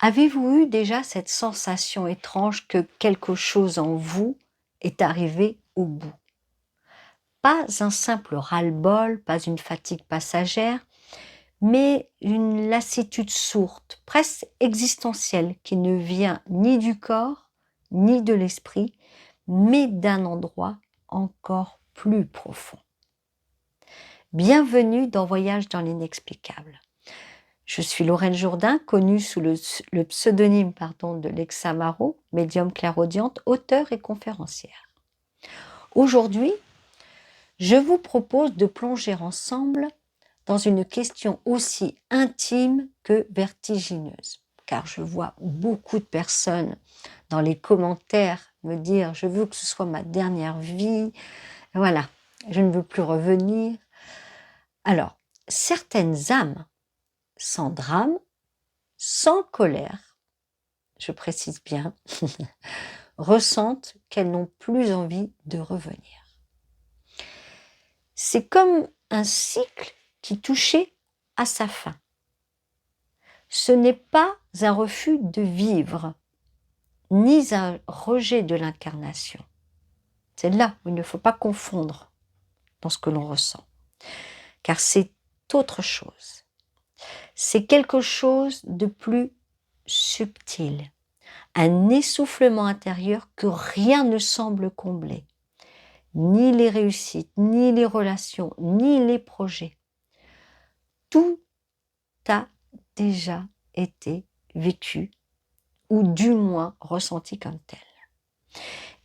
Avez-vous eu déjà cette sensation étrange que quelque chose en vous est arrivé au bout? Pas un simple ras-le-bol, pas une fatigue passagère, mais une lassitude sourde, presque existentielle, qui ne vient ni du corps, ni de l'esprit, mais d'un endroit encore plus profond. Bienvenue dans Voyage dans l'inexplicable. Je suis Lorraine Jourdain, connue sous le pseudonyme de Lexa Marot, médium clairaudiente, auteure et conférencière. Aujourd'hui, je vous propose de plonger ensemble dans une question aussi intime que vertigineuse. Car je vois beaucoup de personnes dans les commentaires me dire « je veux que ce soit ma dernière vie, voilà, je ne veux plus revenir ». Alors, certaines âmes, sans drame, sans colère, je précise bien, ressentent qu'elles n'ont plus envie de revenir. C'est comme un cycle qui touchait à sa fin. Ce n'est pas un refus de vivre, ni un rejet de l'incarnation. C'est là où il ne faut pas confondre dans ce que l'on ressent, car c'est autre chose. C'est quelque chose de plus subtil, un essoufflement intérieur que rien ne semble combler, ni les réussites, ni les relations, ni les projets. Tout a déjà été vécu, ou du moins ressenti comme tel.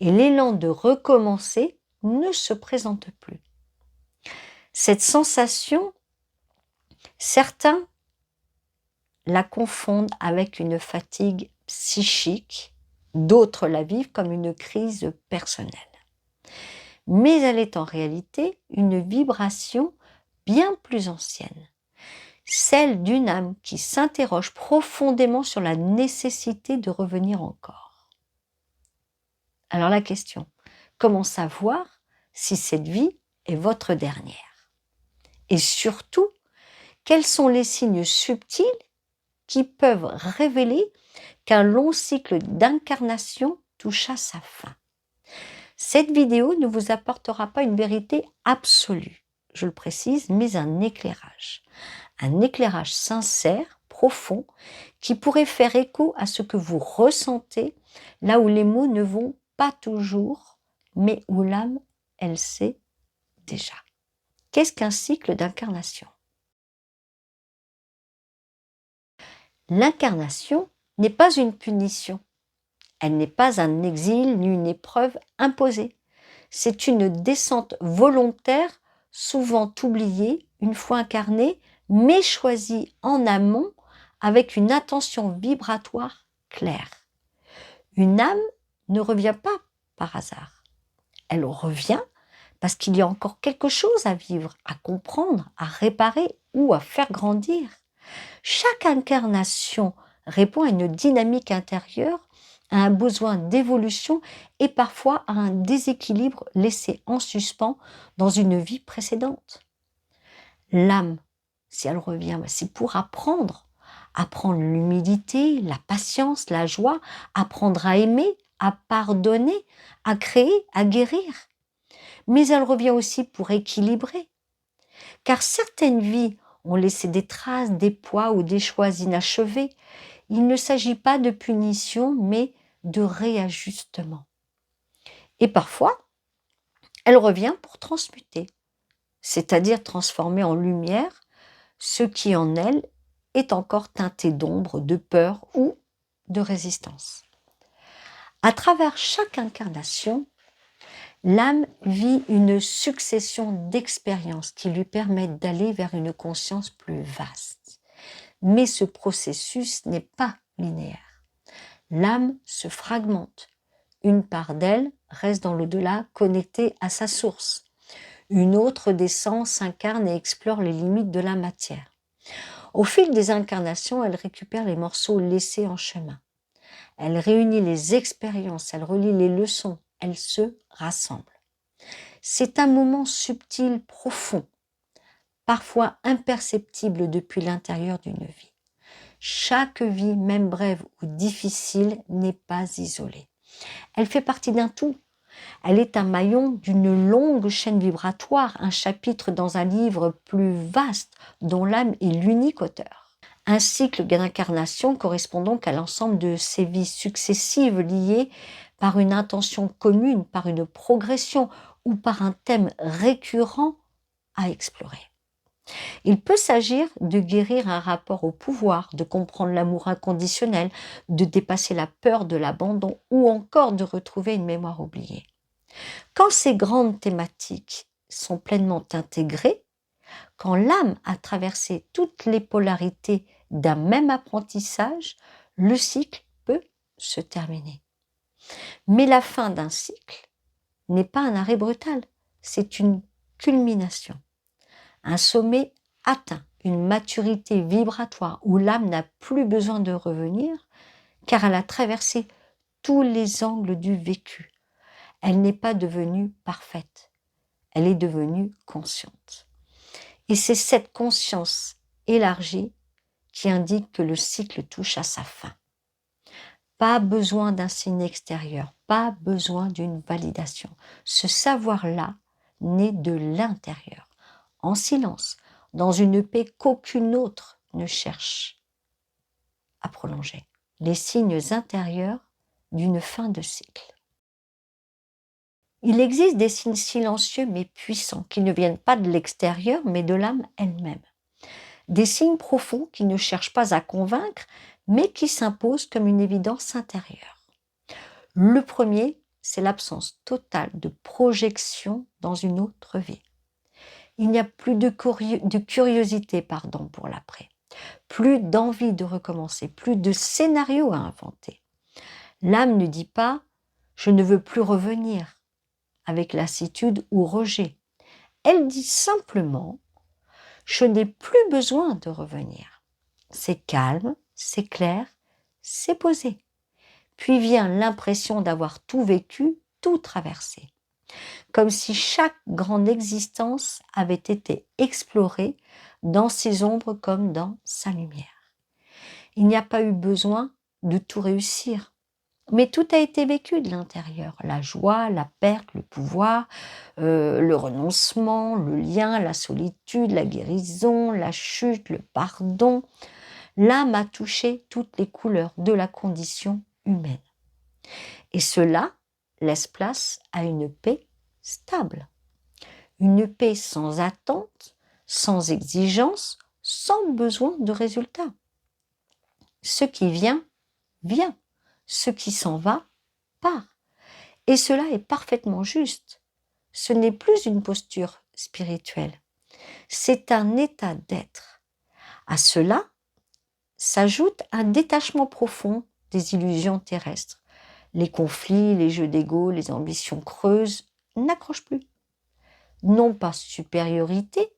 Et l'élan de recommencer ne se présente plus. Cette sensation, certains la confondent avec une fatigue psychique, d'autres la vivent comme une crise personnelle. Mais elle est en réalité une vibration bien plus ancienne, celle d'une âme qui s'interroge profondément sur la nécessité de revenir encore. Alors la question, comment savoir si cette vie est votre dernière? Et surtout, quels sont les signes subtils qui peuvent révéler qu'un long cycle d'incarnation touche à sa fin? Cette vidéo ne vous apportera pas une vérité absolue, je le précise, mais un éclairage sincère, profond, qui pourrait faire écho à ce que vous ressentez, là où les mots ne vont pas toujours, mais où l'âme, elle sait déjà. Qu'est-ce qu'un cycle d'incarnation? L'incarnation n'est pas une punition. Elle n'est pas un exil ni une épreuve imposée. C'est une descente volontaire, souvent oubliée, une fois incarnée, mais choisie en amont avec une intention vibratoire claire. Une âme ne revient pas par hasard. Elle revient parce qu'il y a encore quelque chose à vivre, à comprendre, à réparer ou à faire grandir. Chaque incarnation répond à une dynamique intérieure, à un besoin d'évolution et parfois à un déséquilibre laissé en suspens dans une vie précédente. L'âme, si elle revient, c'est pour apprendre l'humilité, la patience, la joie, apprendre à aimer, à pardonner, à créer, à guérir. Mais elle revient aussi pour équilibrer. Car certaines vies ont laissé des traces, des poids ou des choix inachevés. Il ne s'agit pas de punition, mais de réajustement. Et parfois, elle revient pour transmuter, c'est-à-dire transformer en lumière ce qui en elle est encore teinté d'ombre, de peur ou de résistance. À travers chaque incarnation, l'âme vit une succession d'expériences qui lui permettent d'aller vers une conscience plus vaste. Mais ce processus n'est pas linéaire. L'âme se fragmente. Une part d'elle reste dans l'au-delà, connectée à sa source. Une autre descend, s'incarne et explore les limites de la matière. Au fil des incarnations, elle récupère les morceaux laissés en chemin. Elle réunit les expériences, elle relie les leçons, elle se rassemble. C'est un moment subtil, profond, parfois imperceptible depuis l'intérieur d'une vie. Chaque vie, même brève ou difficile, n'est pas isolée. Elle fait partie d'un tout. Elle est un maillon d'une longue chaîne vibratoire, un chapitre dans un livre plus vaste dont l'âme est l'unique auteur. Un cycle d'incarnation correspond donc à l'ensemble de ces vies successives liées par une intention commune, par une progression ou par un thème récurrent à explorer. Il peut s'agir de guérir un rapport au pouvoir, de comprendre l'amour inconditionnel, de dépasser la peur de l'abandon ou encore de retrouver une mémoire oubliée. Quand ces grandes thématiques sont pleinement intégrées, quand l'âme a traversé toutes les polarités d'un même apprentissage, le cycle peut se terminer. Mais la fin d'un cycle n'est pas un arrêt brutal, c'est une culmination, un sommet atteint, une maturité vibratoire où l'âme n'a plus besoin de revenir car elle a traversé tous les angles du vécu. Elle n'est pas devenue parfaite, elle est devenue consciente. Et c'est cette conscience élargie qui indique que le cycle touche à sa fin. Pas besoin d'un signe extérieur, pas besoin d'une validation. Ce savoir-là naît de l'intérieur, en silence, dans une paix qu'aucune autre ne cherche à prolonger. Les signes intérieurs d'une fin de cycle. Il existe des signes silencieux mais puissants qui ne viennent pas de l'extérieur mais de l'âme elle-même. Des signes profonds qui ne cherchent pas à convaincre mais qui s'imposent comme une évidence intérieure. Le premier, c'est l'absence totale de projection dans une autre vie. Il n'y a plus de curiosité pour l'après, plus d'envie de recommencer, plus de scénario à inventer. L'âme ne dit pas « je ne veux plus revenir » avec lassitude ou rejet. Elle dit simplement « je n'ai plus besoin de revenir ». C'est calme, c'est clair, c'est posé. Puis vient l'impression d'avoir tout vécu, tout traversé. Comme si chaque grande existence avait été explorée dans ses ombres comme dans sa lumière. Il n'y a pas eu besoin de tout réussir, mais tout a été vécu de l'intérieur. La joie, la perte, le pouvoir, le renoncement, le lien, la solitude, la guérison, la chute, le pardon. L'âme a touché toutes les couleurs de la condition humaine. Et cela laisse place à une paix stable. Une paix sans attente, sans exigence, sans besoin de résultat. Ce qui vient, vient. Ce qui s'en va, part. Et cela est parfaitement juste. Ce n'est plus une posture spirituelle. C'est un état d'être. À cela s'ajoute un détachement profond des illusions terrestres. Les conflits, les jeux d'ego, les ambitions creuses n'accrochent plus. Non pas supériorité,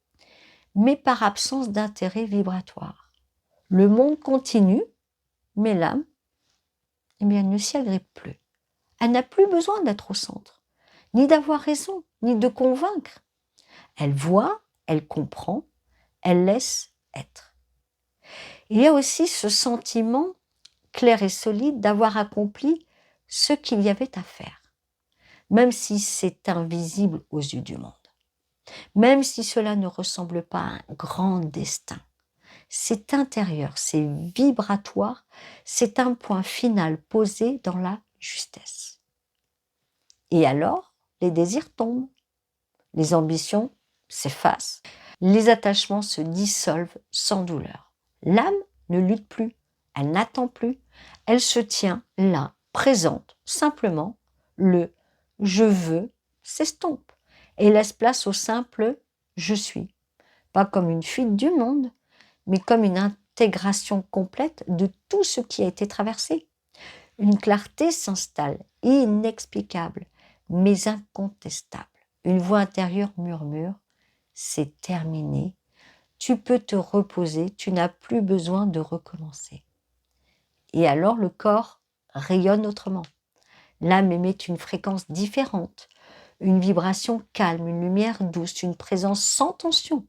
mais par absence d'intérêt vibratoire. Le monde continue, mais l'âme, elle ne s'y agrippe plus. Elle n'a plus besoin d'être au centre, ni d'avoir raison, ni de convaincre. Elle voit, elle comprend, elle laisse être. Il y a aussi ce sentiment clair et solide d'avoir accompli ce qu'il y avait à faire, même si c'est invisible aux yeux du monde, même si cela ne ressemble pas à un grand destin. C'est intérieur, c'est vibratoire, c'est un point final posé dans la justesse. Et alors, les désirs tombent, les ambitions s'effacent, les attachements se dissolvent sans douleur. L'âme ne lutte plus, elle n'attend plus, elle se tient là, présente, simplement, le « je veux » s'estompe et laisse place au simple « je suis », pas comme une fuite du monde, mais comme une intégration complète de tout ce qui a été traversé. Une clarté s'installe, inexplicable, mais incontestable. Une voix intérieure murmure « c'est terminé, tu peux te reposer, tu n'as plus besoin de recommencer ». Et alors le corps rayonne autrement. L'âme émet une fréquence différente, une vibration calme, une lumière douce, une présence sans tension.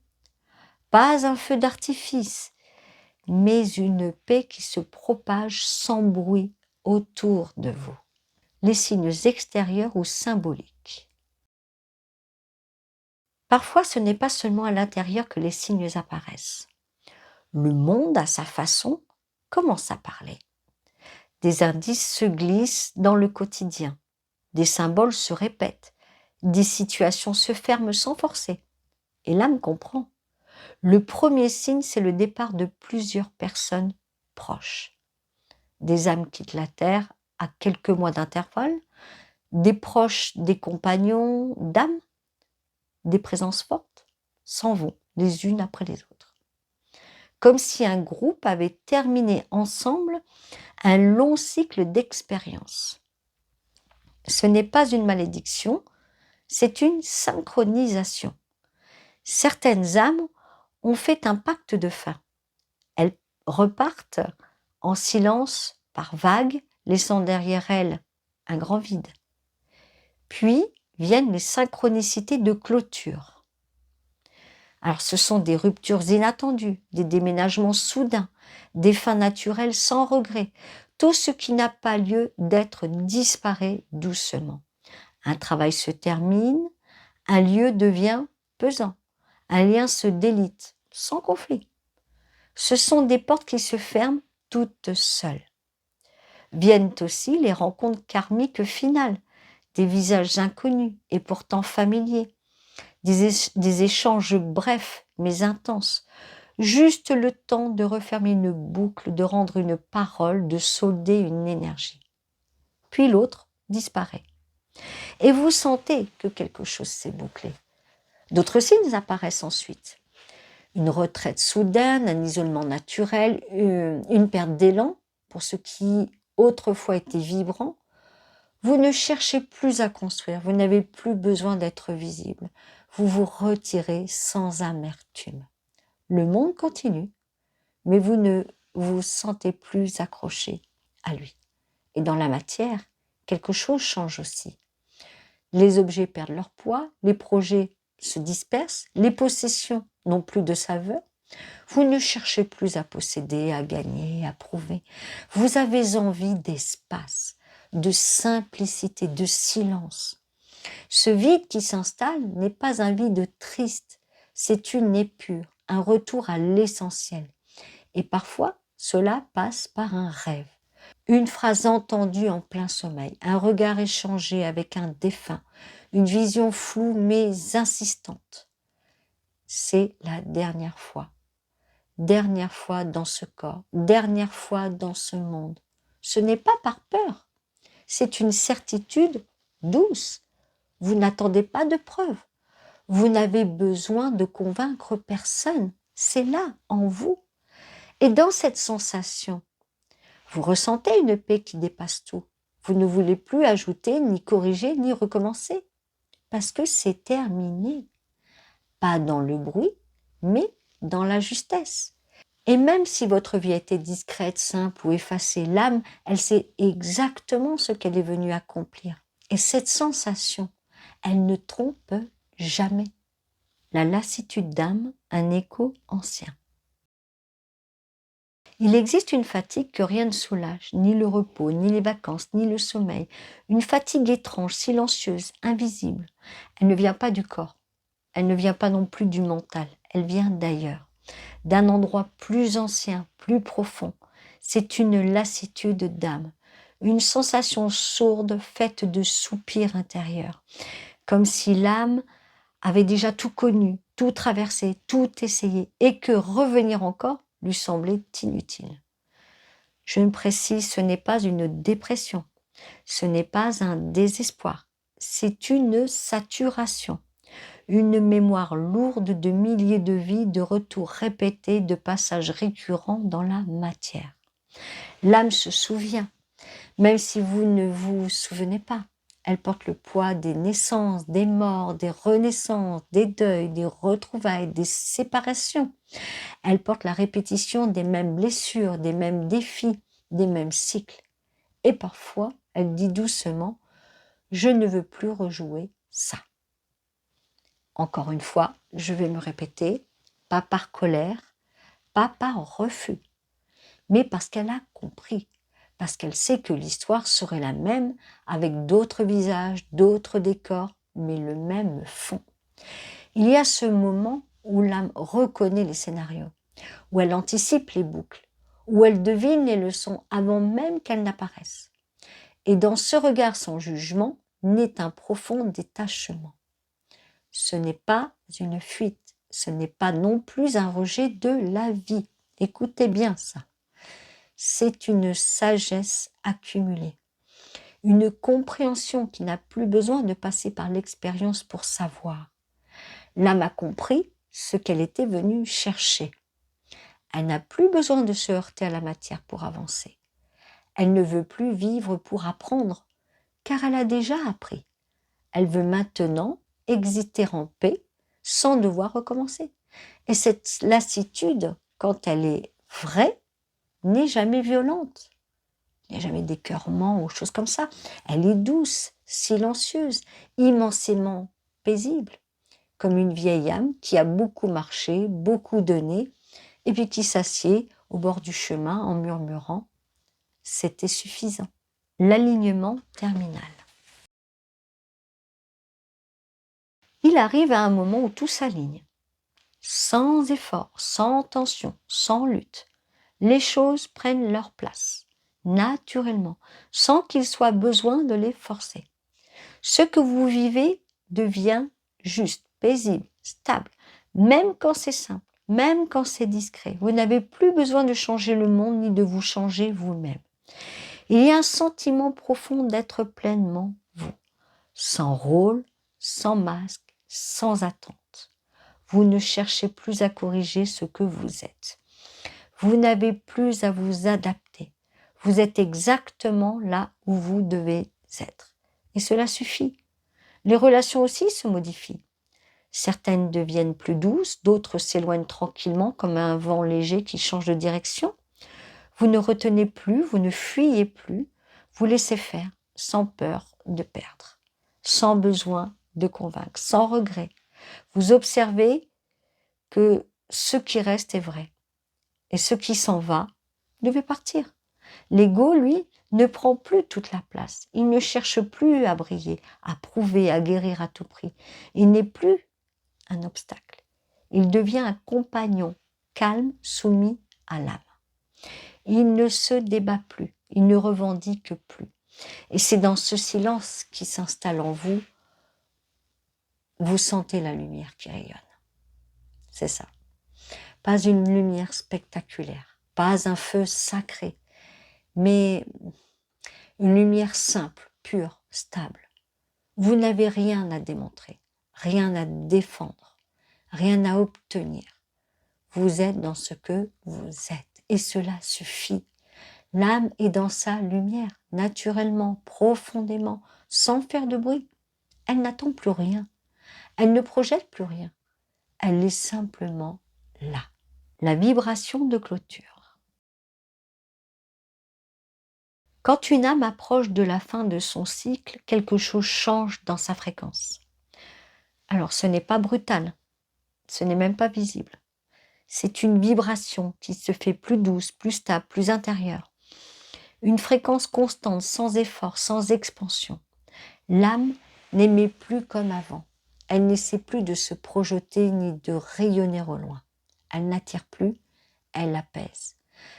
Pas un feu d'artifice, mais une paix qui se propage sans bruit autour de vous. Les signes extérieurs ou symboliques. Parfois, ce n'est pas seulement à l'intérieur que les signes apparaissent. Le monde, à sa façon, commence à parler. Des indices se glissent dans le quotidien. Des symboles se répètent. Des situations se ferment sans forcer. Et l'âme comprend. Le premier signe, c'est le départ de plusieurs personnes proches. Des âmes quittent la terre à quelques mois d'intervalle, des proches, des compagnons d'âme, des présences fortes, s'en vont les unes après les autres. Comme si un groupe avait terminé ensemble un long cycle d'expérience. Ce n'est pas une malédiction, c'est une synchronisation. Certaines âmes ont fait un pacte de fin. Elles repartent en silence par vagues, laissant derrière elles un grand vide. Puis viennent les synchronicités de clôture. Alors ce sont des ruptures inattendues, des déménagements soudains, des fins naturelles sans regret. Tout ce qui n'a pas lieu d'être disparaît doucement. Un travail se termine, un lieu devient pesant, un lien se délite, sans conflit. Ce sont des portes qui se ferment toutes seules. Viennent aussi les rencontres karmiques finales, des visages inconnus et pourtant familiers, des échanges brefs mais intenses, juste le temps de refermer une boucle, de rendre une parole, de solder une énergie. Puis l'autre disparaît. Et vous sentez que quelque chose s'est bouclé. D'autres signes apparaissent ensuite. Une retraite soudaine, un isolement naturel, une perte d'élan pour ce qui autrefois était vibrant. Vous ne cherchez plus à construire, vous n'avez plus besoin d'être visible. Vous vous retirez sans amertume. Le monde continue, mais vous ne vous sentez plus accroché à lui. Et dans la matière, quelque chose change aussi. Les objets perdent leur poids, les projets se dispersent, les possessions n'ont plus de saveur. Vous ne cherchez plus à posséder, à gagner, à prouver. Vous avez envie d'espace, de simplicité, de silence. Ce vide qui s'installe n'est pas un vide triste, c'est une épure, un retour à l'essentiel. Et parfois, cela passe par un rêve. Une phrase entendue en plein sommeil, un regard échangé avec un défunt, une vision floue mais insistante. C'est la dernière fois. Dernière fois dans ce corps, dernière fois dans ce monde. Ce n'est pas par peur, c'est une certitude douce. Vous n'attendez pas de preuves. Vous n'avez besoin de convaincre personne. C'est là, en vous. Et dans cette sensation, vous ressentez une paix qui dépasse tout. Vous ne voulez plus ajouter, ni corriger, ni recommencer. Parce que c'est terminé. Pas dans le bruit, mais dans la justesse. Et même si votre vie a été discrète, simple ou effacée, l'âme, elle sait exactement ce qu'elle est venue accomplir. Et cette sensation, elle ne trompe jamais. La lassitude d'âme, un écho ancien. Il existe une fatigue que rien ne soulage, ni le repos, ni les vacances, ni le sommeil. Une fatigue étrange, silencieuse, invisible. Elle ne vient pas du corps. Elle ne vient pas non plus du mental. Elle vient d'ailleurs, d'un endroit plus ancien, plus profond. C'est une lassitude d'âme, une sensation sourde faite de soupirs intérieurs, comme si l'âme avait déjà tout connu, tout traversé, tout essayé, et que revenir encore lui semblait inutile. Je me précise, ce n'est pas une dépression, ce n'est pas un désespoir, c'est une saturation, une mémoire lourde de milliers de vies, de retours répétés, de passages récurrents dans la matière. L'âme se souvient, même si vous ne vous souvenez pas. Elle porte le poids des naissances, des morts, des renaissances, des deuils, des retrouvailles, des séparations. Elle porte la répétition des mêmes blessures, des mêmes défis, des mêmes cycles. Et parfois, elle dit doucement « Je ne veux plus rejouer ça ». Encore une fois, je vais me répéter, pas par colère, pas par refus, mais parce qu'elle a compris, parce qu'elle sait que l'histoire serait la même avec d'autres visages, d'autres décors, mais le même fond. Il y a ce moment où l'âme reconnaît les scénarios, où elle anticipe les boucles, où elle devine les leçons avant même qu'elles n'apparaissent. Et dans ce regard sans jugement naît un profond détachement. Ce n'est pas une fuite, ce n'est pas non plus un rejet de la vie. Écoutez bien ça. C'est une sagesse accumulée, une compréhension qui n'a plus besoin de passer par l'expérience pour savoir. L'âme a compris ce qu'elle était venue chercher. Elle n'a plus besoin de se heurter à la matière pour avancer. Elle ne veut plus vivre pour apprendre, car elle a déjà appris. Elle veut maintenant exister en paix sans devoir recommencer. Et cette lassitude, quand elle est vraie, n'est jamais violente. Il n'y a jamais d'écœurement ou choses comme ça. Elle est douce, silencieuse, immensément paisible, comme une vieille âme qui a beaucoup marché, beaucoup donné, et puis qui s'assied au bord du chemin en murmurant « c'était suffisant ». L'alignement terminal. Il arrive à un moment où tout s'aligne, sans effort, sans tension, sans lutte. Les choses prennent leur place, naturellement, sans qu'il soit besoin de les forcer. Ce que vous vivez devient juste, paisible, stable, même quand c'est simple, même quand c'est discret. Vous n'avez plus besoin de changer le monde ni de vous changer vous-même. Il y a un sentiment profond d'être pleinement vous, sans rôle, sans masque, sans attente. Vous ne cherchez plus à corriger ce que vous êtes. Vous n'avez plus à vous adapter. Vous êtes exactement là où vous devez être. Et cela suffit. Les relations aussi se modifient. Certaines deviennent plus douces, d'autres s'éloignent tranquillement comme un vent léger qui change de direction. Vous ne retenez plus, vous ne fuyez plus, vous laissez faire sans peur de perdre, sans besoin de convaincre, sans regret. Vous observez que ce qui reste est vrai et ce qui s'en va devait partir. L'ego, lui, ne prend plus toute la place. Il ne cherche plus à briller, à prouver, à guérir à tout prix. Il n'est plus un obstacle. Il devient un compagnon calme, soumis à l'âme. Il ne se débat plus, il ne revendique plus. Et c'est dans ce silence qui s'installe en vous, vous sentez la lumière qui rayonne. C'est ça. Pas une lumière spectaculaire, pas un feu sacré, mais une lumière simple, pure, stable. Vous n'avez rien à démontrer, rien à défendre, rien à obtenir. Vous êtes dans ce que vous êtes et cela suffit. L'âme est dans sa lumière, naturellement, profondément, sans faire de bruit. Elle n'attend plus rien. Elle ne projette plus rien. Elle est simplement là. La vibration de clôture. Quand une âme approche de la fin de son cycle, quelque chose change dans sa fréquence. Alors ce n'est pas brutal, ce n'est même pas visible. C'est une vibration qui se fait plus douce, plus stable, plus intérieure. Une fréquence constante, sans effort, sans expansion. L'âme n'aimait plus comme avant. Elle n'essaie plus de se projeter ni de rayonner au loin. Elle n'attire plus, elle apaise.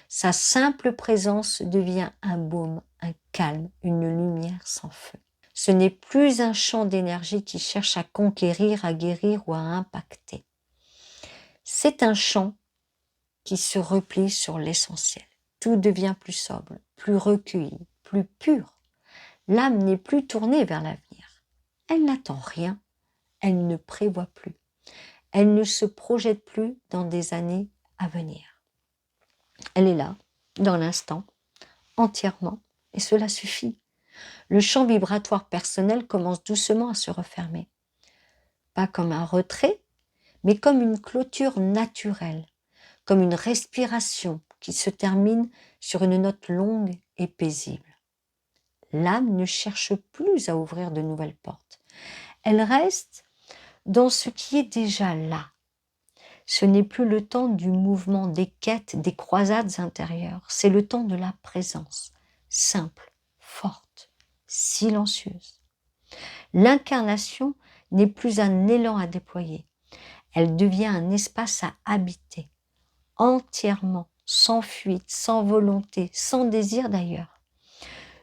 Sa simple présence devient un baume, un calme, une lumière sans feu. Ce n'est plus un champ d'énergie qui cherche à conquérir, à guérir ou à impacter. C'est un champ qui se replie sur l'essentiel. Tout devient plus sobre, plus recueilli, plus pur. L'âme n'est plus tournée vers l'avenir. Elle n'attend rien, elle ne prévoit plus. Elle ne se projette plus dans des années à venir. Elle est là, dans l'instant, entièrement, et cela suffit. Le champ vibratoire personnel commence doucement à se refermer. Pas comme un retrait, mais comme une clôture naturelle, comme une respiration qui se termine sur une note longue et paisible. L'âme ne cherche plus à ouvrir de nouvelles portes. Elle reste dans ce qui est déjà là, Ce n'est plus le temps du mouvement, des quêtes, des croisades intérieures. C'est le temps de la présence, simple, forte, silencieuse. L'incarnation n'est plus un élan à déployer. Elle devient un espace à habiter, entièrement, sans fuite, sans volonté, sans désir d'ailleurs.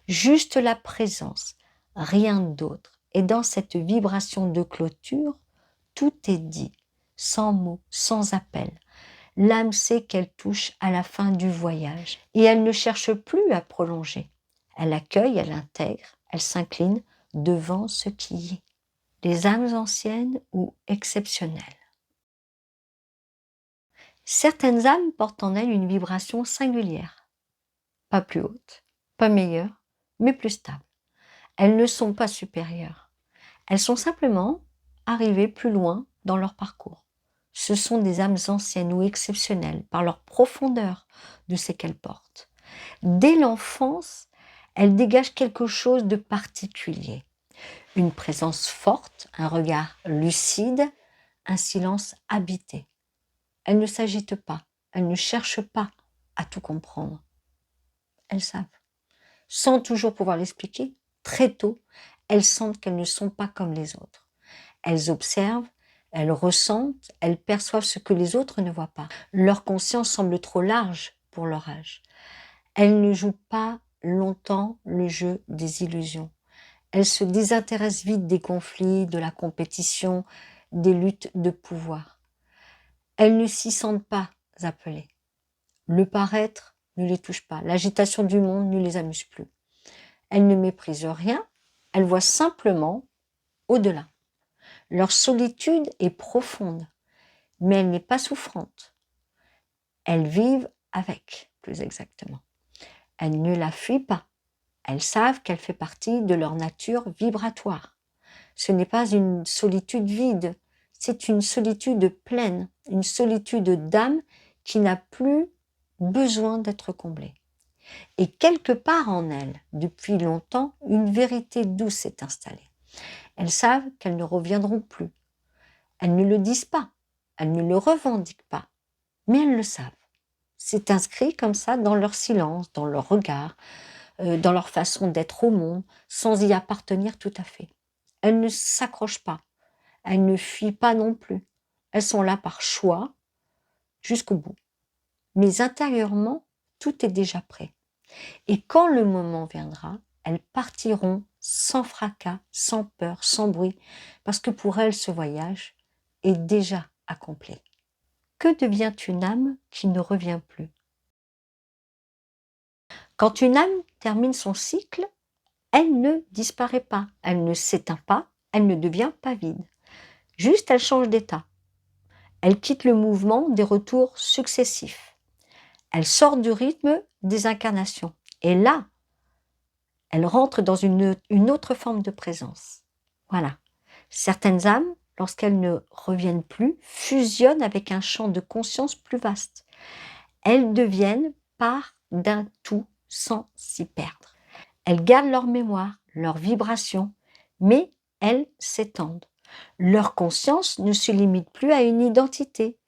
Juste la présence, rien d'autre. Et dans cette vibration de clôture, tout est dit, sans mots, sans appel. L'âme sait qu'elle touche à la fin du voyage et elle ne cherche plus à prolonger. Elle accueille, elle intègre, elle s'incline devant ce qui est. Les âmes anciennes ou exceptionnelles. Certaines âmes portent en elles une vibration singulière, pas plus haute, pas meilleure, mais plus stable. Elles ne sont pas supérieures. Elles sont simplement arrivées plus loin dans leur parcours. Ce sont des âmes anciennes ou exceptionnelles par leur profondeur de ce qu'elles portent. Dès l'enfance, elles dégagent quelque chose de particulier. Une présence forte, un regard lucide, un silence habité. Elles ne s'agitent pas, elles ne cherchent pas à tout comprendre. Elles savent. Sans toujours pouvoir l'expliquer, très tôt, elles sentent qu'elles ne sont pas comme les autres. Elles observent, elles ressentent, elles perçoivent ce que les autres ne voient pas. Leur conscience semble trop large pour leur âge. Elles ne jouent pas longtemps le jeu des illusions. Elles se désintéressent vite des conflits, de la compétition, des luttes de pouvoir. Elles ne s'y sentent pas appelées. Le paraître ne les touche pas. L'agitation du monde ne les amuse plus. Elles ne méprisent rien, elles voient simplement au-delà. Leur solitude est profonde, mais elle n'est pas souffrante. Elles vivent avec, plus exactement. Elles ne la fuient pas. Elles savent qu'elle fait partie de leur nature vibratoire. Ce n'est pas une solitude vide, c'est une solitude pleine, une solitude d'âme qui n'a plus besoin d'être comblée. Et quelque part en elles, depuis longtemps, une vérité douce s'est installée. Elles savent qu'elles ne reviendront plus. Elles ne le disent pas, elles ne le revendiquent pas, mais elles le savent. C'est inscrit comme ça dans leur silence, dans leur regard, dans leur façon d'être au monde, sans y appartenir tout à fait. Elles ne s'accrochent pas, elles ne fuient pas non plus. Elles sont là par choix jusqu'au bout. Mais intérieurement, tout est déjà prêt. Et quand le moment viendra, elles partiront sans fracas, sans peur, sans bruit, parce que pour elles, ce voyage est déjà accompli. Que devient une âme qui ne revient plus? Quand une âme termine son cycle, elle ne disparaît pas, elle ne s'éteint pas, elle ne devient pas vide. Juste, elle change d'état. Elle quitte le mouvement des retours successifs. Elle sort du rythme des incarnations. Et là, elle rentre dans une autre forme de présence. Voilà. Certaines âmes, lorsqu'elles ne reviennent plus, fusionnent avec un champ de conscience plus vaste. Elles deviennent part d'un tout sans s'y perdre. Elles gardent leur mémoire, leur vibration, mais elles s'étendent. Leur conscience ne se limite plus à une identité.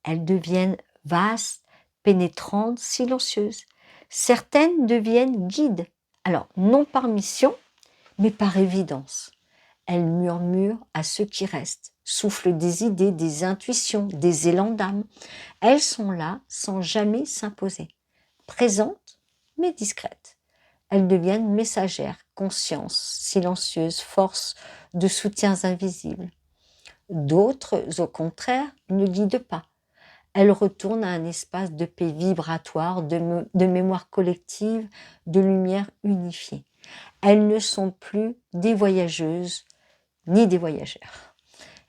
Elles deviennent vastes, pénétrantes, silencieuses. Certaines deviennent guides. Alors, non par mission, mais par évidence. Elles murmurent à ceux qui restent, soufflent des idées, des intuitions, des élans d'âme. Elles sont là sans jamais s'imposer. Présentes, mais discrètes. Elles deviennent messagères, consciences, silencieuses, forces de soutiens invisibles. D'autres, au contraire, ne guident pas. Elles retournent à un espace de paix vibratoire, de mémoire collective, de lumière unifiée. Elles ne sont plus des voyageuses ni des voyageurs.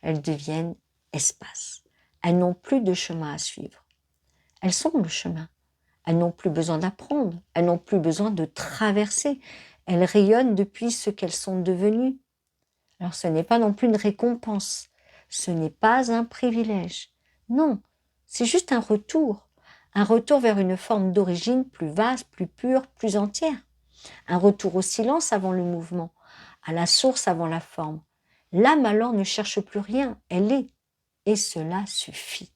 Elles deviennent espace. Elles n'ont plus de chemin à suivre. Elles sont le chemin. Elles n'ont plus besoin d'apprendre. Elles n'ont plus besoin de traverser. Elles rayonnent depuis ce qu'elles sont devenues. Alors ce n'est pas non plus une récompense. Ce n'est pas un privilège. Non, c'est juste un retour vers une forme d'origine plus vaste, plus pure, plus entière. Un retour au silence avant le mouvement, à la source avant la forme. L'âme alors ne cherche plus rien, elle est, et cela suffit.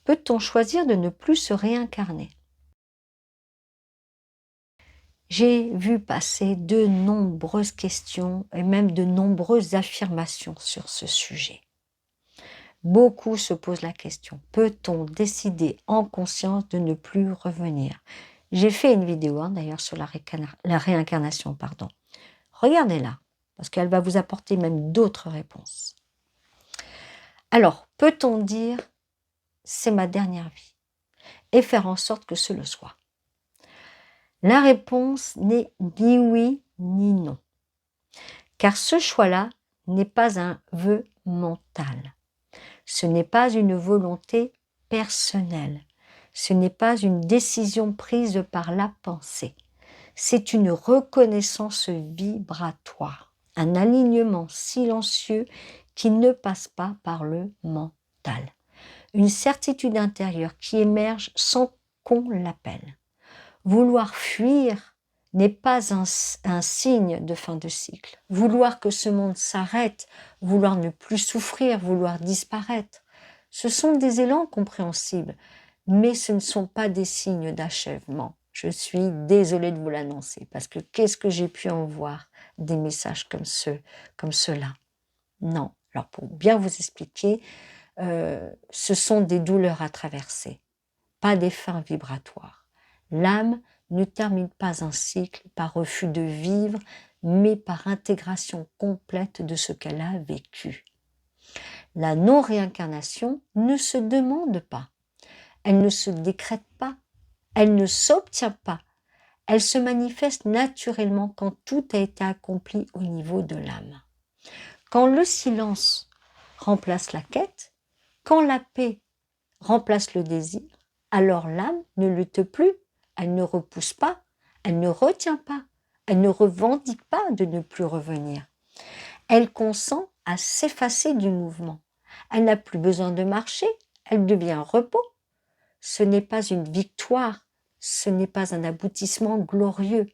peut-on choisir de ne plus se réincarner? J'ai vu passer de nombreuses questions et même de nombreuses affirmations sur ce sujet. Beaucoup se posent la question, peut-on décider en conscience de ne plus revenir? J'ai fait une vidéo d'ailleurs sur la réincarnation, pardon. Regardez-la, parce qu'elle va vous apporter même d'autres réponses. Alors, peut-on dire « c'est ma dernière vie » et faire en sorte que ce le soit? La réponse n'est ni oui ni non, car ce choix-là n'est pas un vœu mental. Ce n'est pas une volonté personnelle. Ce n'est pas une décision prise par la pensée. C'est une reconnaissance vibratoire, un alignement silencieux qui ne passe pas par le mental. Une certitude intérieure qui émerge sans qu'on l'appelle. Vouloir fuir n'est pas un signe de fin de cycle. Vouloir que ce monde s'arrête, vouloir ne plus souffrir, vouloir disparaître, ce sont des élans compréhensibles, mais ce ne sont pas des signes d'achèvement. Je suis désolée de vous l'annoncer, parce que qu'est-ce que j'ai pu en voir des messages comme ceux-là? Non. Alors pour bien vous expliquer, ce sont des douleurs à traverser, pas des fins vibratoires. L'âme ne termine pas un cycle par refus de vivre, mais par intégration complète de ce qu'elle a vécu. La non-réincarnation ne se demande pas, elle ne se décrète pas, elle ne s'obtient pas, elle se manifeste naturellement quand tout a été accompli au niveau de l'âme. Quand le silence remplace la quête, quand la paix remplace le désir, alors l'âme ne lutte plus, elle ne repousse pas, elle ne retient pas, elle ne revendique pas de ne plus revenir. Elle consent à s'effacer du mouvement. Elle n'a plus besoin de marcher, elle devient repos. Ce n'est pas une victoire, ce n'est pas un aboutissement glorieux.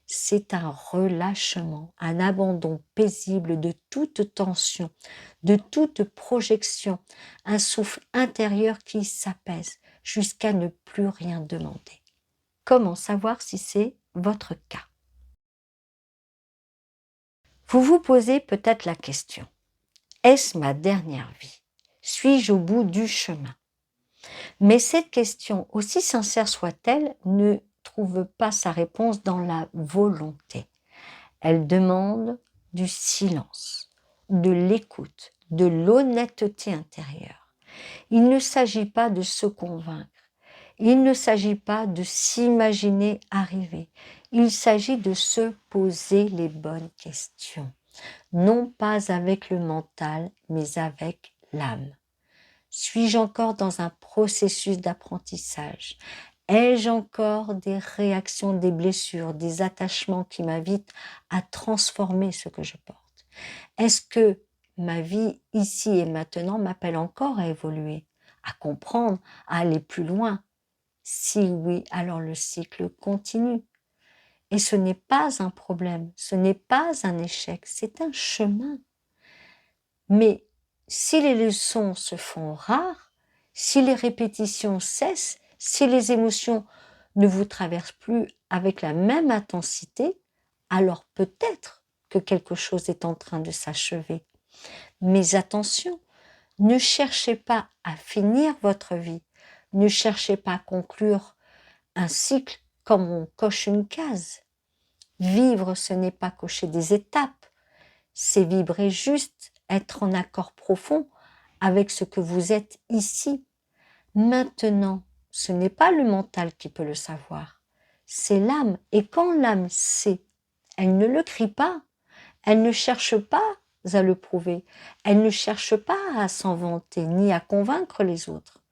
C'est un relâchement, un abandon paisible de toute tension, de toute projection, un souffle intérieur qui s'apaise jusqu'à ne plus rien demander. Comment savoir si c'est votre cas? Vous vous posez peut-être la question, est-ce ma dernière vie? Suis-je au bout du chemin? Mais cette question, aussi sincère soit-elle, ne trouve pas sa réponse dans la volonté. Elle demande du silence, de l'écoute, de l'honnêteté intérieure. Il ne s'agit pas de se convaincre, il ne s'agit pas de s'imaginer arriver, il s'agit de se poser les bonnes questions, non pas avec le mental, mais avec l'âme. Suis-je encore dans un processus d'apprentissage? Ai-je encore des réactions, des blessures, des attachements qui m'invitent à transformer ce que je porte? Est-ce que ma vie ici et maintenant m'appelle encore à évoluer, à comprendre, à aller plus loin? Si oui, alors le cycle continue. Et ce n'est pas un problème, ce n'est pas un échec, c'est un chemin. Mais si les leçons se font rares, si les répétitions cessent, si les émotions ne vous traversent plus avec la même intensité, alors peut-être que quelque chose est en train de s'achever. Mais attention, ne cherchez pas à finir votre vie, ne cherchez pas à conclure un cycle comme on coche une case. Vivre, ce n'est pas cocher des étapes, c'est vibrer juste, être en accord profond avec ce que vous êtes ici. Maintenant, ce n'est pas le mental qui peut le savoir, c'est l'âme. Et quand l'âme sait, elle ne le crie pas, elle ne cherche pas à le prouver, elle ne cherche pas à s'en vanter ni à convaincre les autres.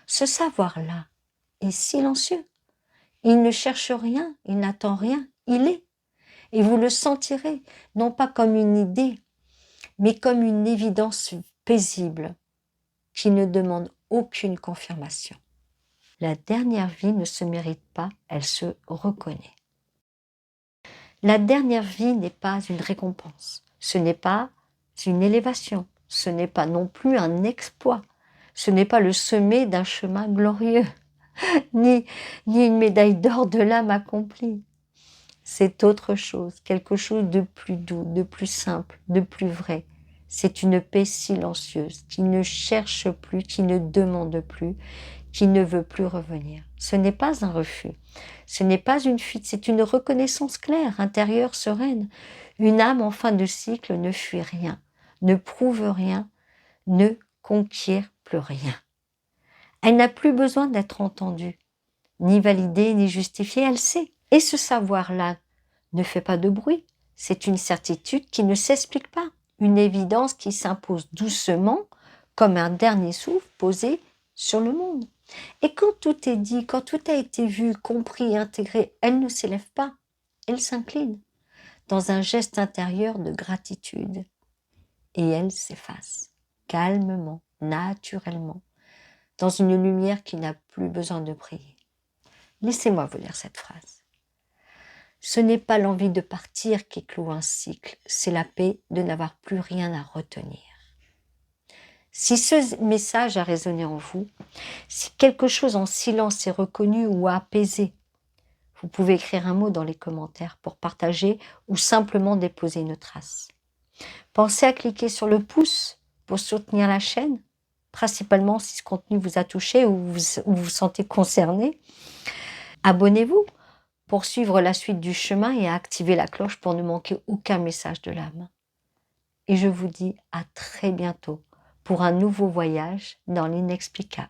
Ce savoir-là est silencieux. Il ne cherche rien, il n'attend rien, il est. Et vous le sentirez, non pas comme une idée, mais comme une évidence paisible qui ne demande aucune confirmation. La dernière vie ne se mérite pas, elle se reconnaît. La dernière vie n'est pas une récompense, ce n'est pas une élévation, ce n'est pas non plus un exploit, Ce n'est pas le sommet d'un chemin glorieux, ni une médaille d'or de l'âme accomplie. C'est autre chose, quelque chose de plus doux, de plus simple, de plus vrai. C'est une paix silencieuse qui ne cherche plus, qui ne demande plus, qui ne veut plus revenir. Ce n'est pas un refus, ce n'est pas une fuite, c'est une reconnaissance claire, intérieure, sereine. Une âme en fin de cycle ne fuit rien, ne prouve rien, ne conquiert plus rien. Elle n'a plus besoin d'être entendue, ni validée, ni justifiée, elle sait. Et ce savoir-là ne fait pas de bruit, c'est une certitude qui ne s'explique pas, une évidence qui s'impose doucement, comme un dernier souffle posé sur le monde. Et quand tout est dit, quand tout a été vu, compris, intégré, elle ne s'élève pas, elle s'incline dans un geste intérieur de gratitude. Et elle s'efface, calmement, naturellement, dans une lumière qui n'a plus besoin de prier. Laissez-moi vous lire cette phrase. Ce n'est pas l'envie de partir qui cloue un cycle, c'est la paix de n'avoir plus rien à retenir. Si ce message a résonné en vous, si quelque chose en silence est reconnu ou apaisé, vous pouvez écrire un mot dans les commentaires pour partager ou simplement déposer une trace. Pensez à cliquer sur le pouce pour soutenir la chaîne, principalement si ce contenu vous a touché ou vous vous sentez concerné. Abonnez-vous pour suivre la suite du chemin et à activer la cloche pour ne manquer aucun message de l'âme. Et je vous dis à très bientôt pour un nouveau voyage dans l'inexplicable.